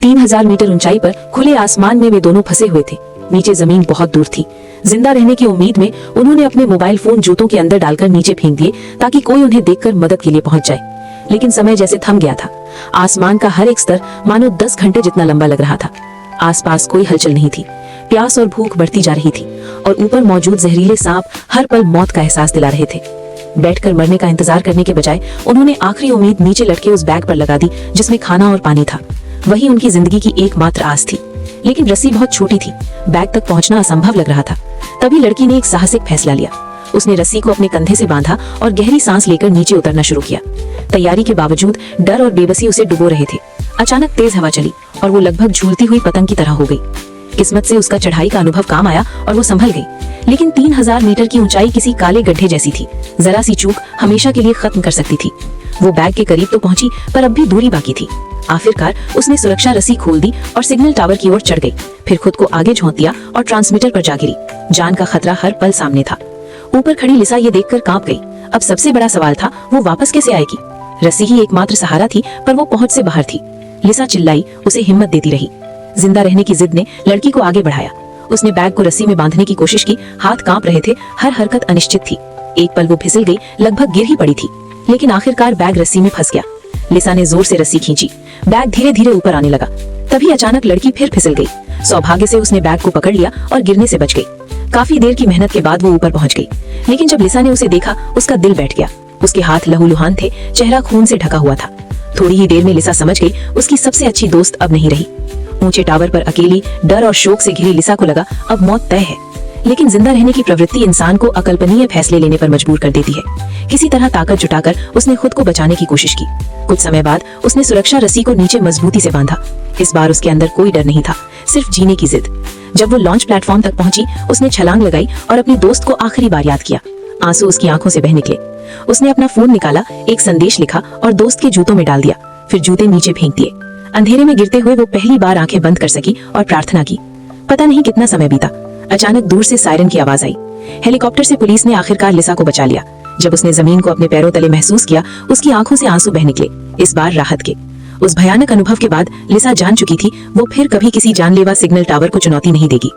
3000 metre ऊंचाई पर खुले आसमान में वे दोनों फंसे हुए थे। नीचे जमीन बहुत दूर थी। जिंदा रहने की उम्मीद में उन्होंने अपने मोबाइल फोन जूतों के अंदर डालकर नीचे फेंक दिए ताकि कोई उन्हें देखकर मदद के लिए पहुंच जाए। लेकिन समय जैसे थम गया था। आसमान का हर एक स्तर मानो 10 घंटे जितना लंबा लग रहा था। आसपास कोई हलचल नहीं थी। प्यास और भूख बढ़ती जा रही थी और ऊपर मौजूद जहरीले सांप हर पल मौत का एहसास दिला रहे थे। बैठकर मरने का इंतजार करने के बजाय उन्होंने आखिरी उम्मीद नीचे लटके उस बैग पर लगा दी जिसमें खाना और पानी था। वही उनकी जिंदगी की एकमात्र आस थी। लेकिन रस्सी बहुत छोटी थी, बैग तक पहुंचना असंभव लग रहा था। तभी लड़की ने एक साहसिक फैसला लिया। उसने रस्सी को अपने कंधे से बांधा और गहरी सांस लेकर नीचे उतरना शुरू किया। तैयारी के बावजूद डर और बेबसी उसे डुबो रहे थे। अचानक तेज हवा चली और वो लगभग झूलती हुई पतंग की तरह हो गई। किस्मत से उसका चढ़ाई का अनुभव काम आया और वो संभल गई। लेकिन 3000 मीटर की ऊंचाई किसी काले गड्ढे जैसी थी। जरा सी चूक हमेशा के लिए खत्म कर सकती थी। वो बैग के करीब तो पहुंची पर अब भी दूरी बाकी थी। आखिरकार उसने सुरक्षा रस्सी खोल दी और सिग्नल टावर की ओर चढ़ गई। फिर खुद को आगे झोंक दिया और ट्रांसमीटर पर जा गिरी। जान का खतरा हर पल सामने था। ऊपर खड़ी लिसा ये देखकर कांप गई। अब सबसे बड़ा सवाल था, वो वापस कैसे आएगी? रस्सी ही एकमात्र सहारा थी, पर वो पहुंच से बाहर थी। लिसा चिल्लाई, उसे हिम्मत देती रही। जिंदा रहने की जिद ने लड़की को आगे बढ़ाया। उसने बैग को रस्सी में बांधने की कोशिश की। हाथ कांप रहे थे, हर हरकत अनिश्चित थी। एक पल वो फिसल गई, लगभग गिर ही पड़ी थी। लेकिन आखिरकार बैग रस्सी में फंस गया। लिसा ने जोर से रस्सी खींची। बैग धीरे धीरे ऊपर आने लगा। तभी अचानक लड़की फिर फिसल गई। सौभाग्य से उसने बैग को पकड़ लिया और गिरने से बच गई। काफी देर की मेहनत के बाद वो ऊपर पहुंच गई। लेकिन जब लिसा ने उसे देखा, उसका दिल बैठ गया। उसके हाथ लहूलुहान थे, चेहरा खून से ढका हुआ था। थोड़ी ही देर में लिसा समझ गई उसकी सबसे अच्छी दोस्त अब नहीं रही। ऊंचे टावर पर अकेली, डर और शोक से घिरी लिसा को लगा अब मौत तय है। लेकिन जिंदा रहने की प्रवृत्ति इंसान को अकल्पनीय फैसले लेने पर मजबूर कर देती है। किसी तरह ताकत जुटाकर उसने खुद को बचाने की कोशिश की। कुछ समय बाद उसने सुरक्षा रस्सी को नीचे मजबूती से बांधा। इस बार उसके अंदर कोई डर नहीं था, सिर्फ जीने की जिद। जब वो लॉन्च प्लेटफॉर्म तक पहुंची, उसने छलांग लगाई और अपनी दोस्त को आखिरी बार याद किया। आंसू उसकी आंखों से बह निकले। उसने अपना फोन निकाला, एक संदेश लिखा और दोस्त के जूतों में डाल दिया। फिर जूते नीचे फेंक दिए। अंधेरे में गिरते हुए वो पहली बार आंखें बंद कर सकी और प्रार्थना की। पता नहीं कितना समय बीता। अचानक दूर से सायरन की आवाज आई। हेलीकॉप्टर से पुलिस ने आखिरकार लिसा को बचा लिया। जब उसने जमीन को अपने पैरों तले महसूस किया, उसकी आंखों से आंसू बह निकले, इस बार राहत के। उस भयानक अनुभव के बाद लिसा जान चुकी थी वो फिर कभी किसी जानलेवा सिग्नल टावर को चुनौती नहीं देगी।